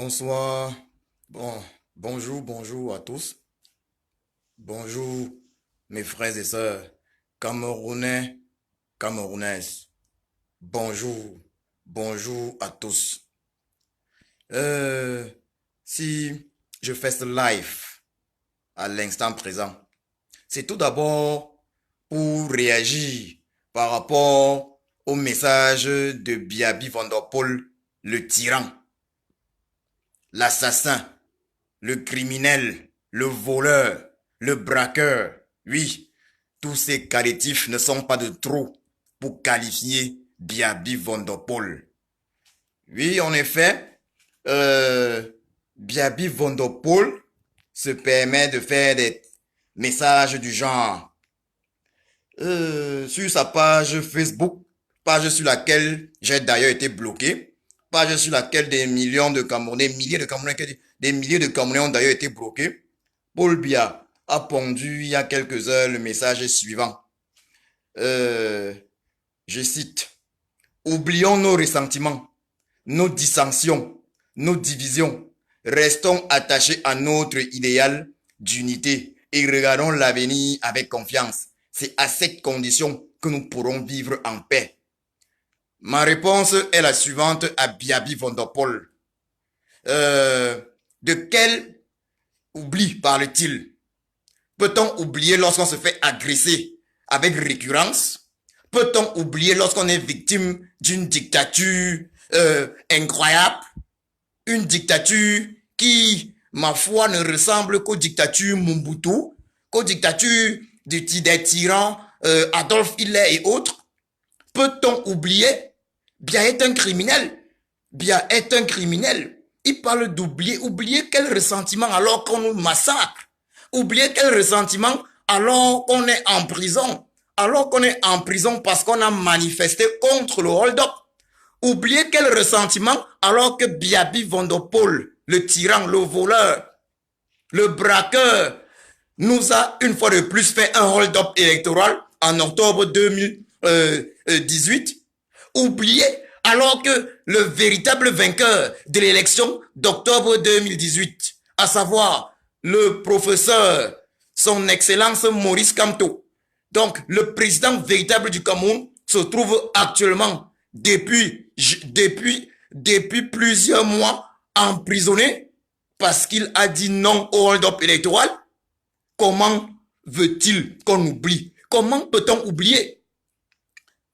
Bonsoir. Bonjour à tous. Bonjour mes frères et sœurs, Camerounais, Camerounaises. Bonjour, bonjour à tous. Euh, si je fais ce live à l'instant présent, c'est tout d'abord pour réagir par rapport au message de Biaby Van Der Poel, le tyran, l'assassin, le criminel, le voleur, le braqueur. Oui, tous ces qualitifs ne sont pas de trop pour qualifier Biaby Van Der Poel. Oui, en effet, Biaby Van Der Poel se permet de faire des messages du genre sur sa page Facebook, page sur laquelle j'ai d'ailleurs été bloqué, page sur laquelle des millions de Camerounais, des milliers de Camerounais ont d'ailleurs été bloqués. Paul Biya a pondu il y a quelques heures le message suivant. Je cite, oublions nos ressentiments, nos dissensions, nos divisions. Restons attachés à notre idéal d'unité et regardons l'avenir avec confiance. C'est à cette condition que nous pourrons vivre en paix. Ma réponse est la suivante à Biaby Van Der Poel. De quel oubli parle-t-il? Peut-on oublier lorsqu'on se fait agresser avec récurrence? Peut-on oublier lorsqu'on est victime d'une dictature incroyable? Une dictature qui, ma foi, ne ressemble qu'aux dictatures Mobutu, qu'aux dictatures des tyrans Adolf Hitler et autres. Peut-on oublier? Biya est un criminel. Biya est un criminel. Il parle d'oublier. Oublier quel ressentiment alors qu'on nous massacre? Oublier quel ressentiment alors qu'on est en prison? Alors qu'on est en prison parce qu'on a manifesté contre le hold-up? Oubliez quel ressentiment alors que Biaby Van Der Poel, le tyran, le voleur, le braqueur, nous a une fois de plus fait un hold-up électoral en octobre 2018. Oubliez alors que le véritable vainqueur de l'élection d'octobre 2018, à savoir le professeur, son excellence Maurice Kamto, donc le président véritable du Cameroun, se trouve actuellement depuis plusieurs mois emprisonné parce qu'il a dit non au hold-up électoral. Comment veut-il qu'on oublie? Comment peut-on oublier?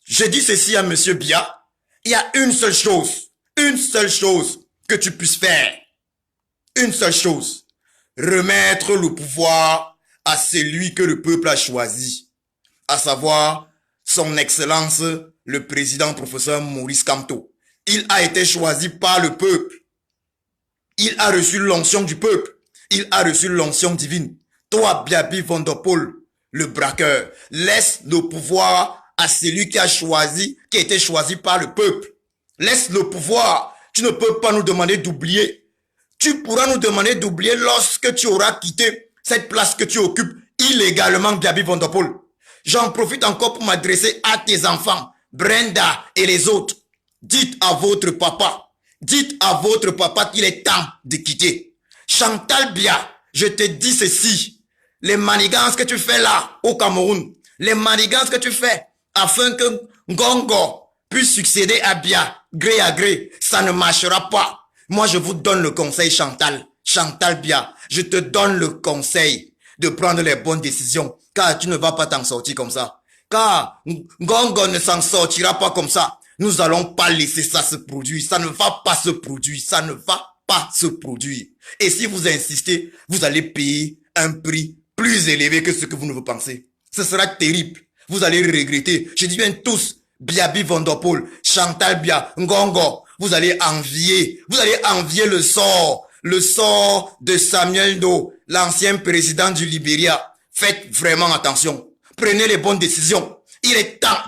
Je dis ceci à Monsieur Biya, il y a une seule chose que tu puisses faire. Une seule chose. Remettre le pouvoir à celui que le peuple a choisi, à savoir son excellence, le président professeur Maurice Kamto. Il a été choisi par le peuple. Il a reçu l'onction du peuple. Il a reçu l'onction divine. Toi, Biaby Van Der Poel, le braqueur, laisse le pouvoir à celui qui a été choisi par le peuple. Laisse le pouvoir. Tu ne peux pas nous demander d'oublier. Tu pourras nous demander d'oublier lorsque tu auras quitté cette place que tu occupes illégalement, Biaby Van Der Poel. J'en profite encore pour m'adresser à tes enfants, Brenda et les autres. Dites à votre papa qu'il est temps de quitter. Chantal Biya, je te dis ceci. Les manigances que tu fais là, au Cameroun, les manigances que tu fais afin que Ngongo puisse succéder à Biya, gré à gré, ça ne marchera pas. Moi, je vous donne le conseil, Chantal Biya, je te donne le conseil de prendre les bonnes décisions, car tu ne vas pas t'en sortir comme ça. Car Ngongo ne s'en sortira pas comme ça. Nous allons pas laisser ça se produire. Ça ne va pas se produire. Ça ne va pas se produire. Et si vous insistez, vous allez payer un prix plus élevé que ce que vous ne vous pensez. Ce sera terrible. Vous allez regretter. Je dis bien tous, Biaby Van Der Poel, Chantal Biya, Ngongo, vous allez envier le sort de Samuel Doe, l'ancien président du Libéria. Faites vraiment attention. Prenez les bonnes décisions. Il est temps.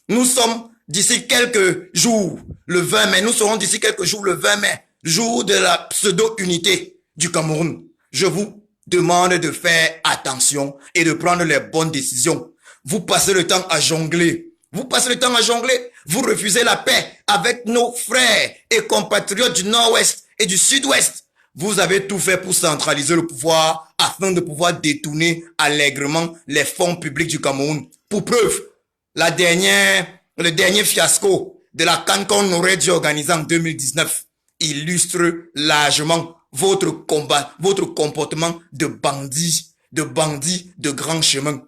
Nous sommes d'ici quelques jours, le 20 mai, nous serons d'ici quelques jours, le 20 mai, jour de la pseudo-unité du Cameroun. Je vous demande de faire attention et de prendre les bonnes décisions. Vous passez le temps à jongler. Vous refusez la paix avec nos frères et compatriotes du Nord-Ouest et du sud-ouest. Vous avez tout fait pour centraliser le pouvoir afin de pouvoir détourner allègrement les fonds publics du Cameroun. Pour preuve, le dernier fiasco de la CAN qu'on aurait dû organiser en 2019 illustre largement votre comportement de bandits de grand chemin.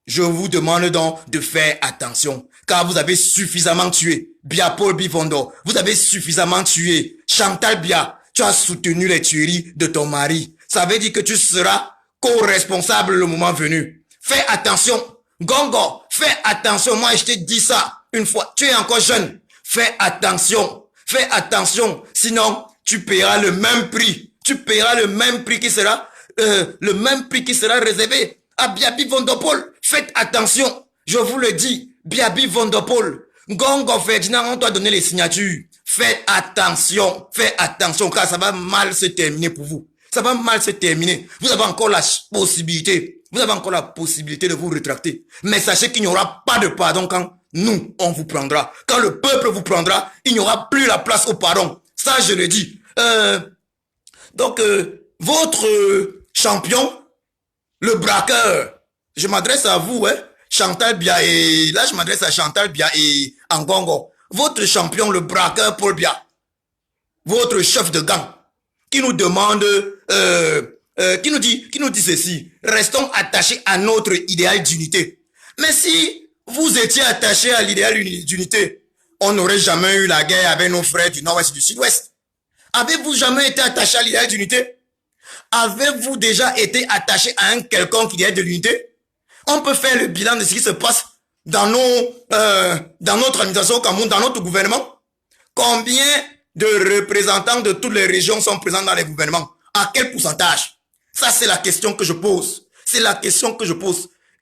Je vous demande donc de faire attention, car vous avez suffisamment tué Bia-Paul Bivondo, vous avez suffisamment tué Chantal Bia, tu as soutenu les tueries de ton mari. Ça veut dire que tu seras co-responsable le moment venu. Fais attention, Gongo, fais attention, moi je t'ai dit ça une fois, tu es encore jeune, fais attention, sinon tu paieras le même prix, qui sera réservé à Biabi Vondopol. Faites attention, je vous le dis, Biabi Vondopol, Gongo Ferdinand, on doit donner les signatures. Faites attention, car ça va mal se terminer pour vous. Ça va mal se terminer. Vous avez encore la possibilité de vous rétracter. Mais sachez qu'il n'y aura pas de pardon quand nous, on vous prendra. Quand le peuple vous prendra, il n'y aura plus la place au pardon. Ça, je le dis. Votre champion, le braqueur, je m'adresse à vous, Chantal Bia et... Là, je m'adresse à Chantal Bia et Ngongo. Votre champion, le braqueur Paul Bia, votre chef de gang, qui nous demande, qui nous dit ceci, restons attachés à notre idéal d'unité. Mais si vous étiez attachés à l'idéal d'unité, on n'aurait jamais eu la guerre avec nos frères du nord-ouest et du sud-ouest. Avez-vous jamais été attaché à l'idéal d'unité? Avez-vous déjà été attaché à un quelconque idéal de l'unité? On peut faire le bilan de ce qui se passe dans notre administration au Cameroun, dans notre gouvernement. Combien de représentants de toutes les régions sont présents dans les gouvernements? À quel pourcentage? Ça, c'est la question que je pose. Il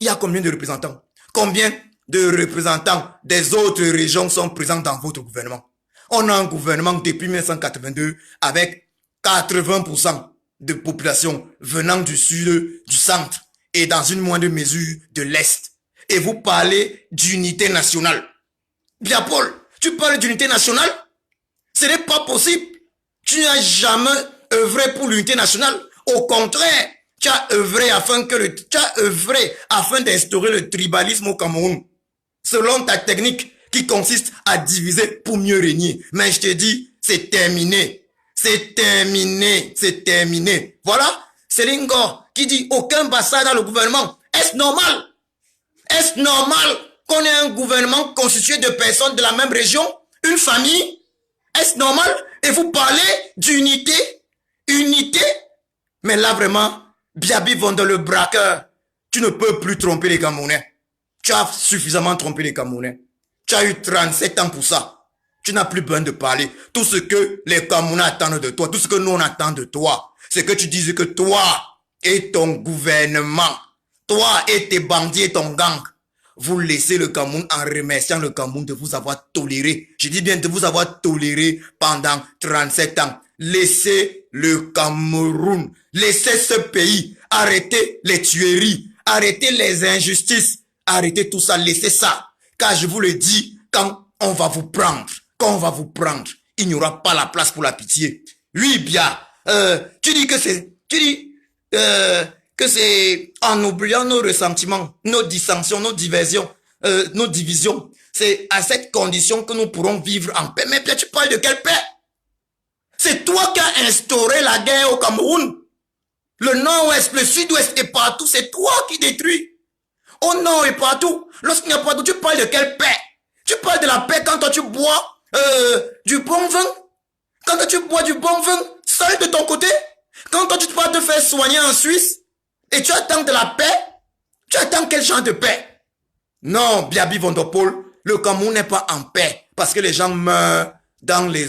y a combien de représentants? Combien de représentants des autres régions sont présents dans votre gouvernement? On a un gouvernement depuis 1982 avec 80% de population venant du sud, du centre et dans une moindre mesure de l'est. Et vous parlez d'unité nationale. Bien Paul, tu parles d'unité nationale? Ce n'est pas possible. Tu n'as jamais œuvré pour l'unité nationale. Au contraire, tu as œuvré afin d'instaurer le tribalisme au Cameroun. Selon ta technique qui consiste à diviser pour mieux régner. Mais je te dis, c'est terminé. Voilà, c'est Lingo qui dit aucun bastard dans le gouvernement. Est-ce normal qu'on ait un gouvernement constitué de personnes de la même région? Une famille? Est-ce normal? Et vous parlez d'unité? Mais là vraiment, Biabi Vondo le braqueur, tu ne peux plus tromper les Camerounais. Tu as suffisamment trompé les Camerounais. Tu as eu 37 ans pour ça. Tu n'as plus besoin de parler. Tout ce que les Camerounais attendent de toi, tout ce que nous on attend de toi, c'est que tu dises que toi et ton gouvernement, toi et tes bandits et ton gang, vous laissez le Cameroun en remerciant le Cameroun de vous avoir toléré. Je dis bien de vous avoir toléré pendant 37 ans. Laissez le Cameroun, laissez ce pays, arrêtez les tueries, arrêtez les injustices, arrêtez tout ça, laissez ça. Car je vous le dis, quand on va vous prendre, il n'y aura pas la place pour la pitié. Oui, bien, tu dis que c'est en oubliant nos ressentiments, nos dissensions, nos diversions, nos divisions. C'est à cette condition que nous pourrons vivre en paix. Mais bien, tu parles de quelle paix? C'est toi qui as instauré la guerre au Cameroun. Le nord-ouest, le sud-ouest et partout, c'est toi qui détruis. Au nord et partout. Lorsqu'il n'y a pas d'eau, tu parles de quelle paix? Tu parles de la paix quand toi tu bois du bon vin? Quand toi tu bois du bon vin seul de ton côté? Quand toi tu vas te faire soigner en Suisse? Et tu attends de la paix? Tu attends quel genre de paix? Non, Biabi Vondopol, le Cameroun n'est pas en paix. Parce que les gens meurent dans les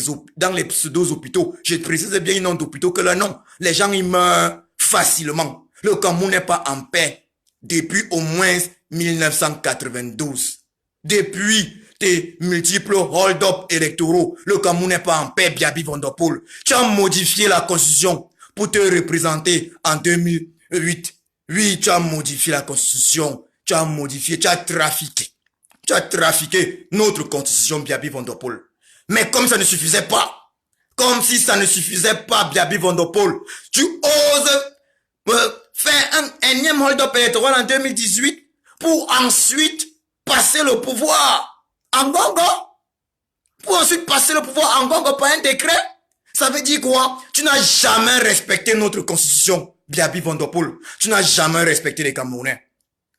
pseudo-hôpitaux. Je précise bien le nom d'hôpitaux que le nom. Les gens ils meurent facilement. Le Cameroun n'est pas en paix depuis au moins 1992. Depuis tes multiples hold-up électoraux, le Cameroun n'est pas en paix, Biabi Vondopol. Tu as modifié la constitution pour te représenter en 2008. Oui, tu as modifié la constitution. Tu as trafiqué. Tu as trafiqué notre constitution, Biabi Vondopol. Mais comme ça ne suffisait pas, Comme si ça ne suffisait pas, Biaby Van Der Poel. Tu oses faire un énième hold-up électoral en 2018 pour ensuite passer le pouvoir en Congo. Pour ensuite passer le pouvoir en Congo par un décret. Ça veut dire quoi? Tu n'as jamais respecté notre constitution, Biaby Van Der Poel. Tu n'as jamais respecté les Camerounais.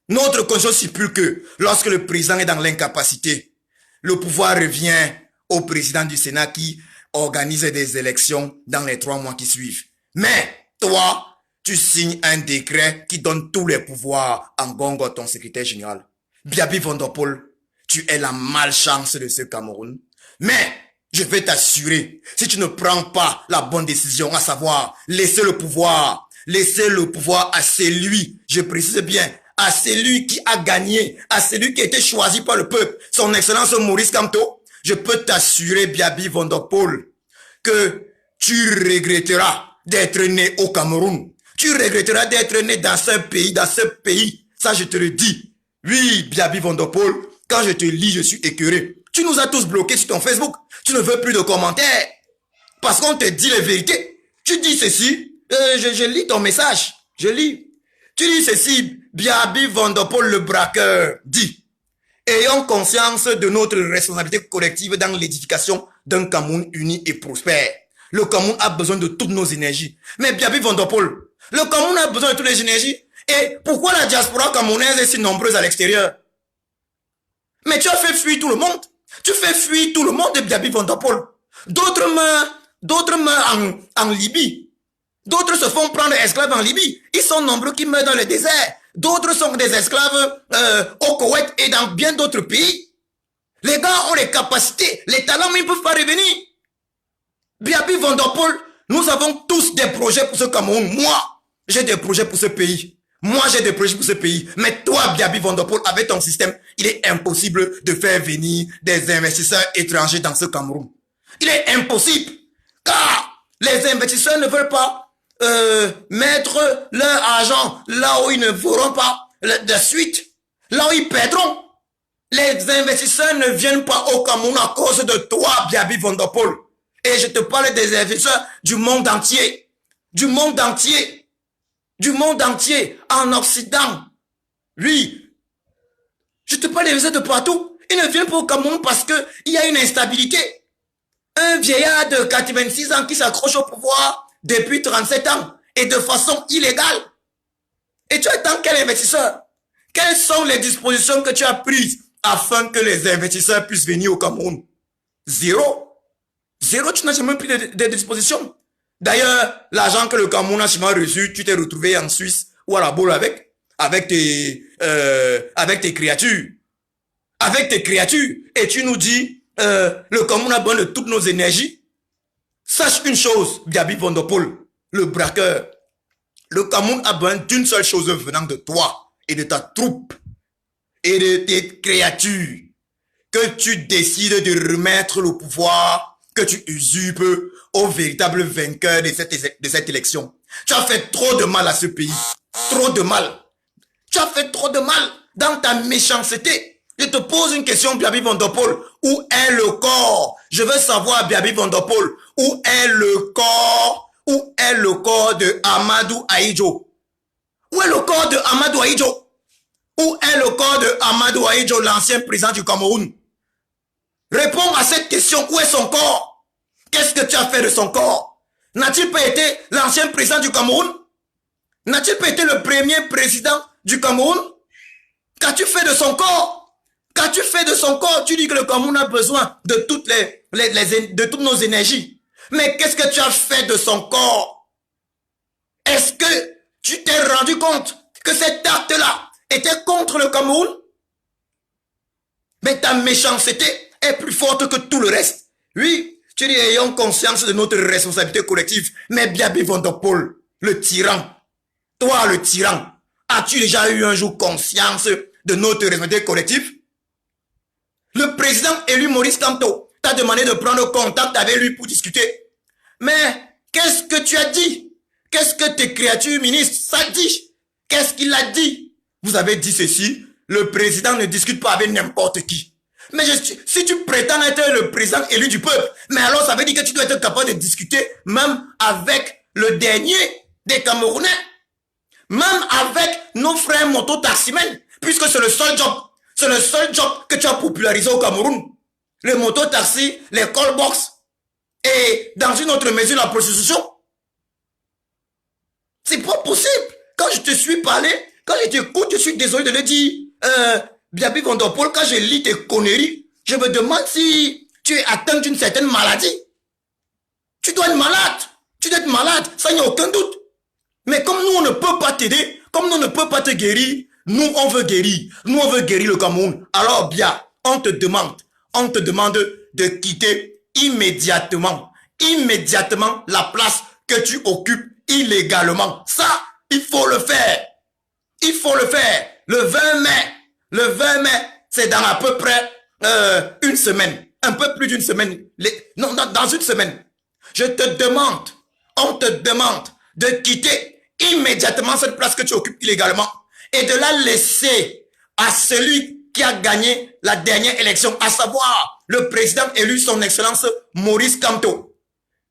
Notre constitution stipule que lorsque le président est dans l'incapacité, le pouvoir revient au président du Sénat qui organise des élections dans les 3 mois qui suivent. Mais toi, tu signes un décret qui donne tous les pouvoirs en Congo à ton secrétaire général. Biaby Van Der Poel, tu es la malchance de ce Cameroun. Mais je vais t'assurer, si tu ne prends pas la bonne décision, à savoir laisser le pouvoir à celui, je précise bien, à celui qui a gagné, à celui qui a été choisi par le peuple, son excellence Maurice Kamto, je peux t'assurer, Biaby Van Der Poel, que tu regretteras d'être né au Cameroun. Tu regretteras d'être né dans ce pays. Ça, je te le dis. Oui, Biaby Van Der Poel, quand je te lis, je suis écœuré. Tu nous as tous bloqués sur ton Facebook. Tu ne veux plus de commentaires. Parce qu'on te dit les vérités. Tu dis ceci. Je lis ton message. Je lis. Tu dis ceci. Biaby Van Der Poel, le braqueur, dit: ayons conscience de notre responsabilité collective dans l'édification d'un Cameroun uni et prospère. Le Cameroun a besoin de toutes nos énergies. Mais Biaby Van Der Poel, le Cameroun a besoin de toutes les énergies. Et pourquoi la diaspora camerounaise est si nombreuse à l'extérieur? Mais tu as fait fuir tout le monde. Tu fais fuir tout le monde de Biaby Van Der Poel. D'autres meurent en Libye. D'autres se font prendre esclaves en Libye. Ils sont nombreux qui meurent dans le désert. D'autres sont des esclaves au Koweït et dans bien d'autres pays. Les gars ont les capacités, les talents, mais ils ne peuvent pas revenir. Biaby Van Der Poel, nous avons tous des projets pour ce Cameroun. Moi, j'ai des projets pour ce pays. Mais toi, Biaby Van Der Poel, avec ton système, il est impossible de faire venir des investisseurs étrangers dans ce Cameroun. Il est impossible. Car les investisseurs ne veulent pas mettre leur argent là où ils ne feront pas de suite. Là où ils perdront. Les investisseurs ne viennent pas au Cameroun à cause de toi, Biaby Van Der Poel. Et je te parle des investisseurs du monde entier. Du monde entier, en Occident. Oui. Je te parle des investisseurs de partout. Ils ne viennent pas au Cameroun parce qu'il y a une instabilité. Un vieillard de 86 ans qui s'accroche au pouvoir depuis 37 ans et de façon illégale. Et tu attends quel investisseur? Quelles sont les dispositions que tu as prises afin que les investisseurs puissent venir au Cameroun? Zéro. Zéro, tu n'as jamais pris de dispositions. D'ailleurs, l'argent que le Cameroun a sûrement reçu, tu t'es retrouvé en Suisse ou à la boule avec tes créatures. Avec tes créatures. Et tu nous dis, le Cameroun a besoin de toutes nos énergies. Sache une chose, Biaby Van Der Poel, le braqueur. Le Cameroun a besoin d'une seule chose venant de toi et de ta troupe et de tes créatures. Que tu décides de remettre le pouvoir que tu usurpes au véritable vainqueur de cette élection. Tu as fait trop de mal à ce pays. Trop de mal. Tu as fait trop de mal dans ta méchanceté. Je te pose une question, Biaby Van Der Poel. Où est le corps? Je veux savoir, Biaby Van Der Poel, où est le corps? Où est le corps de Amadou Ahidjo? Où est le corps de Amadou Ahidjo? Où est le corps de Amadou Ahidjo, l'ancien président du Cameroun? Réponds à cette question. Où est son corps? Qu'est-ce que tu as fait de son corps? N'a-t-il pas été l'ancien président du Cameroun? N'a-t-il pas été le premier président du Cameroun? Qu'as-tu fait de son corps? Qu'as-tu fait de son corps? Tu dis que le Cameroun a besoin de toutes de toutes nos énergies. Mais qu'est-ce que tu as fait de son corps? Est-ce que tu t'es rendu compte que cet acte-là était contre le Cameroun? Mais ta méchanceté est plus forte que tout le reste. Oui, tu dis ayons conscience de notre responsabilité collective. Mais Biaby Van Der Poel, le tyran, toi le tyran, as-tu déjà eu un jour conscience de notre responsabilité collective? Le président élu Maurice Kamto t'a demandé de prendre contact avec lui pour discuter. Mais qu'est-ce que tu as dit? Qu'est-ce que tes créatures ministres, ça dit? Qu'est-ce qu'il a dit? Vous avez dit ceci, le président ne discute pas avec n'importe qui. Mais si tu prétends être le président élu du peuple, mais alors ça veut dire que tu dois être capable de discuter même avec le dernier des Camerounais, même avec nos frères moto-taximens, puisque c'est le seul job. C'est le seul job que tu as popularisé au Cameroun. Les moto-taxis, les call-box et dans une autre mesure la prostitution. C'est pas possible. Quand je te suis parlé, quand je t'écoute, je suis désolé de le dire. Biabi Van Der Poel, quand je lis tes conneries, je me demande si tu es atteint d'une certaine maladie. Tu dois être malade. Tu dois être malade, ça n'y a aucun doute. Mais comme nous, on ne peut pas t'aider, comme nous, on ne peut pas te guérir, nous, on veut guérir. Nous, on veut guérir le Cameroun. Alors, bien, on te demande de quitter immédiatement la place que tu occupes illégalement. Ça, il faut le faire. Il faut le faire. Le 20 mai, c'est dans à peu près une semaine. Un peu plus d'une semaine. Non, dans une semaine. On te demande de quitter immédiatement cette place que tu occupes illégalement et de la laisser à celui qui a gagné la dernière élection, à savoir le président élu, son excellence Maurice Kamto.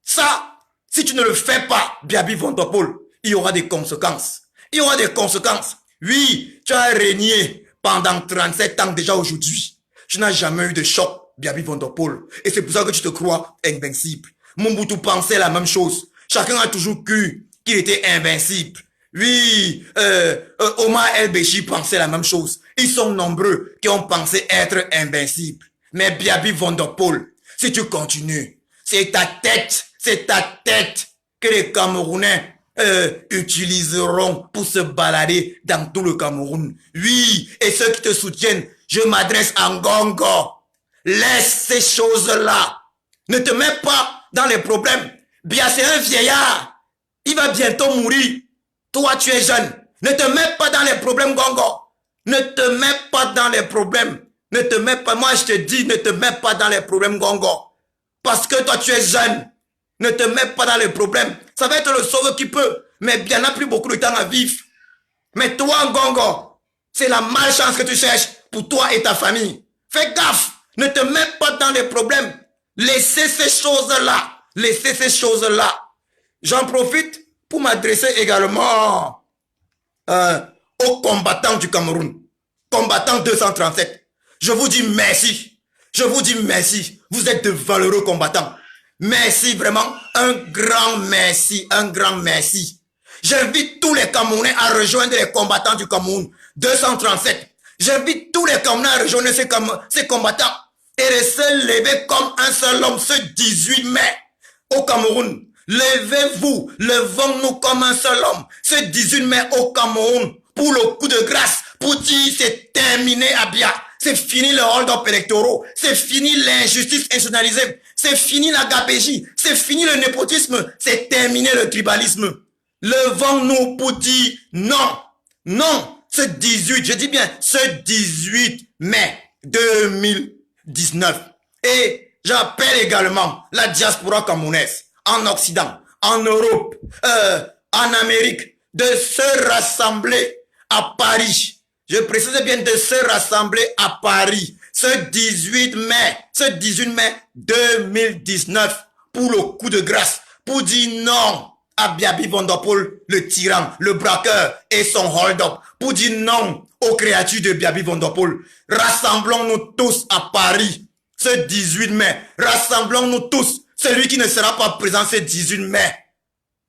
Ça, si tu ne le fais pas, Biabi Van Der Poel, il y aura des conséquences. Il y aura des conséquences. Oui, tu as régné pendant 37 ans déjà aujourd'hui. Tu n'as jamais eu de choc, Biabi Van Der Poel. Et c'est pour ça que tu te crois invincible. Mobutu pensait la même chose. Chacun a toujours cru qu'il était invincible. Oui, Omar El-Béchir pensait la même chose. Ils sont nombreux qui ont pensé être invincibles. Mais Biabi Van Der Poel, si tu continues, c'est ta tête que les Camerounais utiliseront pour se balader dans tout le Cameroun. Oui, et ceux qui te soutiennent, je m'adresse à Ngongo. Laisse ces choses-là. Ne te mets pas dans les problèmes. Bien, c'est un vieillard. Il va bientôt mourir. Toi, tu es jeune. Ne te mets pas dans les problèmes, Ngongo. Ne te mets pas dans les problèmes. Ne te mets pas, moi je te dis, ne te mets pas dans les problèmes, Ngongo. Parce que toi, tu es jeune. Ne te mets pas dans les problèmes. Ça va être le sauve qui peut. Mais bien, n'a plus beaucoup de temps à vivre. Mais toi, Ngongo, c'est la malchance que tu cherches pour toi et ta famille. Fais gaffe. Ne te mets pas dans les problèmes. Laissez ces choses-là. Laissez ces choses-là. J'en profite pour m'adresser également aux combattants du Cameroun. Combattants 237. Je vous dis merci. Je vous dis merci. Vous êtes de valeureux combattants. Merci vraiment. Un grand merci. Un grand merci. J'invite tous les Camerounais à rejoindre les combattants du Cameroun. 237. J'invite tous les Camerounais à rejoindre ces combattants et de se lever comme un seul homme ce 18 mai au Cameroun. Levez-vous, levons-nous comme un seul homme ce 18 mai au Cameroun pour le coup de grâce, pour dire c'est terminé Abia. C'est fini le hold-up électoraux, c'est fini l'injustice institutionnalisée, c'est fini la gabégie, c'est fini le népotisme, c'est terminé le tribalisme. Levons-nous pour dire non, non, ce 18, je dis bien ce 18 mai 2019. Et j'appelle également la diaspora camerounaise en Occident, en Europe, en Amérique, de se rassembler à Paris. Je précise bien de se rassembler à Paris ce 18 mai 2019 pour le coup de grâce, pour dire non à Biabi Van Der Poel, le tyran, le braqueur et son hold-up, pour dire non aux créatures de Biabi Van Der Poel. Rassemblons-nous tous à Paris ce 18 mai. Rassemblons-nous tous. Celui qui ne sera pas présent ce 18 mai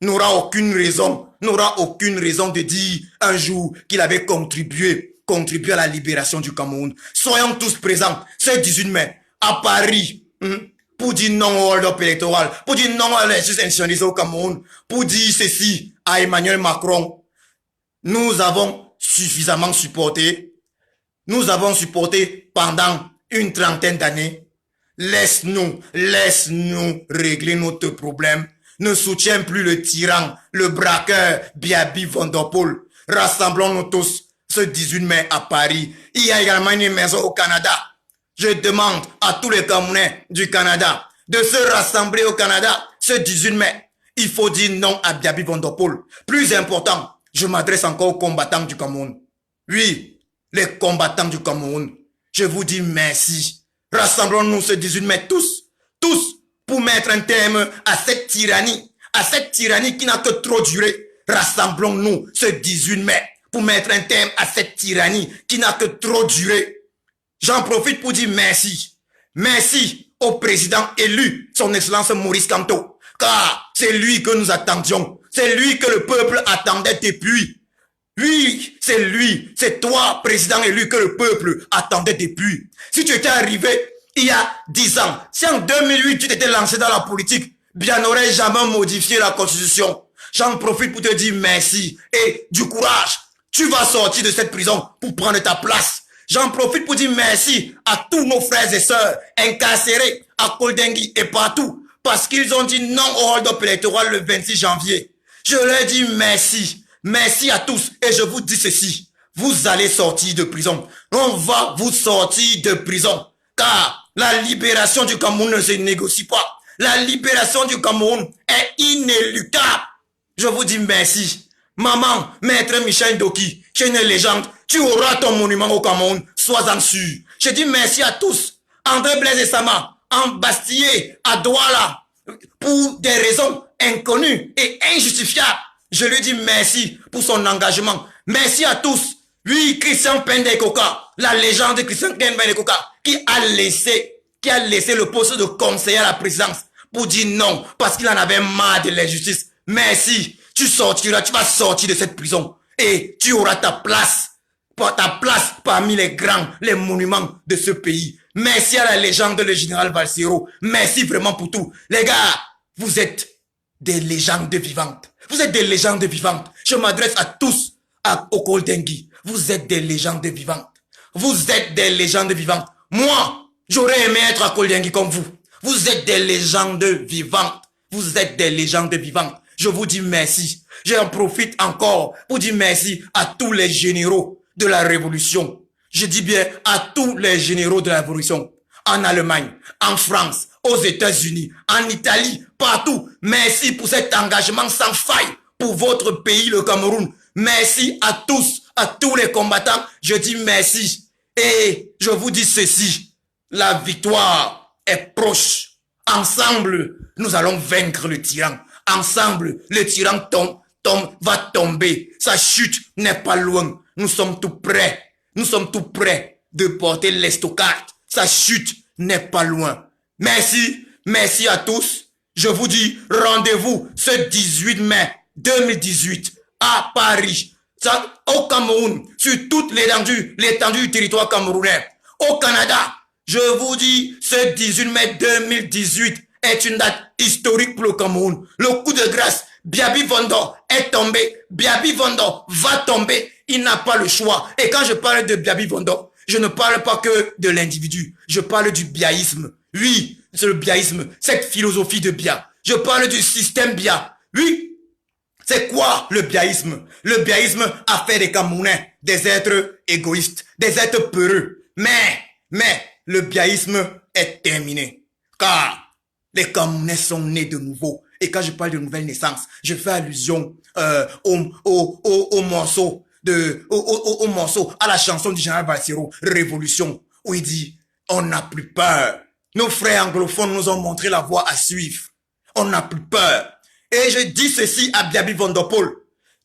n'aura aucune raison de dire un jour qu'il avait contribué à la libération du Cameroun. Soyons tous présents ce 18 mai à Paris pour dire non au hold-up électoral, pour dire non à l'injustice institutionnalisée au Cameroun, pour dire ceci à Emmanuel Macron. Nous avons suffisamment supporté. Nous avons supporté pendant une trentaine d'années. Laisse-nous régler notre problème. Ne soutiens plus le tyran, le braqueur Biabi Van Der Poel. Rassemblons-nous tous ce 18 mai à Paris. Il y a également une maison au Canada. Je demande à tous les Camerounais du Canada de se rassembler au Canada ce 18 mai. Il faut dire non à Biabi Van Der Poel. Plus important, je m'adresse encore aux combattants du Cameroun. Oui, les combattants du Cameroun. Je vous dis merci. Rassemblons-nous ce 18 mai tous, pour mettre un terme à cette tyrannie qui n'a que trop duré. Rassemblons-nous ce 18 mai pour mettre un terme à cette tyrannie qui n'a que trop duré. J'en profite pour dire merci. Merci au président élu, son excellence Maurice Kamto, car c'est lui que nous attendions. C'est lui que le peuple attendait depuis. Oui, c'est lui, c'est toi, président élu, que le peuple attendait depuis. Si tu étais arrivé il y a 10 ans, si en 2008 tu t'étais lancé dans la politique, bien n'aurais jamais modifié la constitution. J'en profite pour te dire merci et du courage. Tu vas sortir de cette prison pour prendre ta place. J'en profite pour dire merci à tous nos frères et sœurs incarcérés à Koldengui et partout parce qu'ils ont dit non au hold-up électoral le 26 janvier. Je leur dis merci. Merci à tous et je vous dis ceci. Vous allez sortir de prison. On va vous sortir de prison. Car la libération du Cameroun ne se négocie pas. La libération du Cameroun est inéluctable. Je vous dis merci. Maman, maître Michel Ndoki, tu es une légende. Tu auras ton monument au Cameroun. Sois-en sûr. Je dis merci à tous. André Blaise et Sama, embastillé à Douala, pour des raisons inconnues et injustifiables. Je lui dis merci pour son engagement. Merci à tous. Oui, Christian Pendekoka, la légende Christian Pendekoka, qui a laissé le poste de conseiller à la présidence pour dire non, parce qu'il en avait marre de l'injustice. Merci. Tu vas sortir de cette prison et tu auras ta place parmi les grands, les monuments de ce pays. Merci à la légende, le général Valsero. Merci vraiment pour tout. Les gars, vous êtes des légendes vivantes. Vous êtes des légendes vivantes. Je m'adresse à tous, au Koldengui. Vous êtes des légendes vivantes. Vous êtes des légendes vivantes. Moi, j'aurais aimé être à Koldengui comme vous. Vous êtes des légendes vivantes. Vous êtes des légendes vivantes. Je vous dis merci. J'en profite encore pour dire merci à tous les généraux de la Révolution. Je dis bien à tous les généraux de la Révolution. En Allemagne, en France, aux États-Unis, en Italie, partout. Merci pour cet engagement sans faille pour votre pays, le Cameroun. Merci à tous les combattants. Je dis merci. Et je vous dis ceci. La victoire est proche. Ensemble, nous allons vaincre le tyran. Ensemble, le tyran va tomber. Sa chute n'est pas loin. Nous sommes tout prêts. Nous sommes tout prêts de porter l'estocade. Sa chute n'est pas loin. Merci. Merci à tous. Je vous dis rendez-vous ce 18 mai 2018 à Paris, au Cameroun, sur toute l'étendue du territoire camerounais. Au Canada, je vous dis, ce 18 mai 2018 est une date historique pour le Cameroun. Le coup de grâce, Biaby Vondo est tombé. Biaby Vondo va tomber. Il n'a pas le choix. Et quand je parle de Biaby Vondo, je ne parle pas que de l'individu. Je parle du biaïsme. Oui, c'est le biaïsme, cette philosophie de Bia. Je parle du système Bia. Oui, c'est quoi le biaïsme? Le biaïsme a fait des Camerounais des êtres égoïstes, des êtres peureux. Mais, le biaïsme est terminé. Car les Camerounais sont nés de nouveau. Et quand je parle de nouvelle naissance, je fais allusion au morceau, à la chanson du général Valsero, Révolution, où il dit, on n'a plus peur. Nos frères anglophones nous ont montré la voie à suivre. On n'a plus peur. Et je dis ceci à Biaby Vondopol.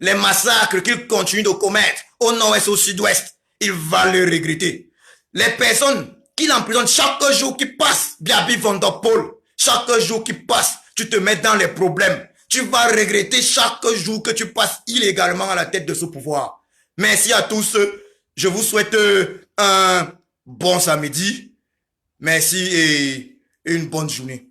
Les massacres qu'il continue de commettre au nord-est, au sud-ouest, il va le regretter. Les personnes qu'il emprisonne chaque jour qui passe, Biaby Vondopol, chaque jour qui passe, tu te mets dans les problèmes. Tu vas regretter chaque jour que tu passes illégalement à la tête de ce pouvoir. Merci à tous. Je vous souhaite un bon samedi. Merci et une bonne journée.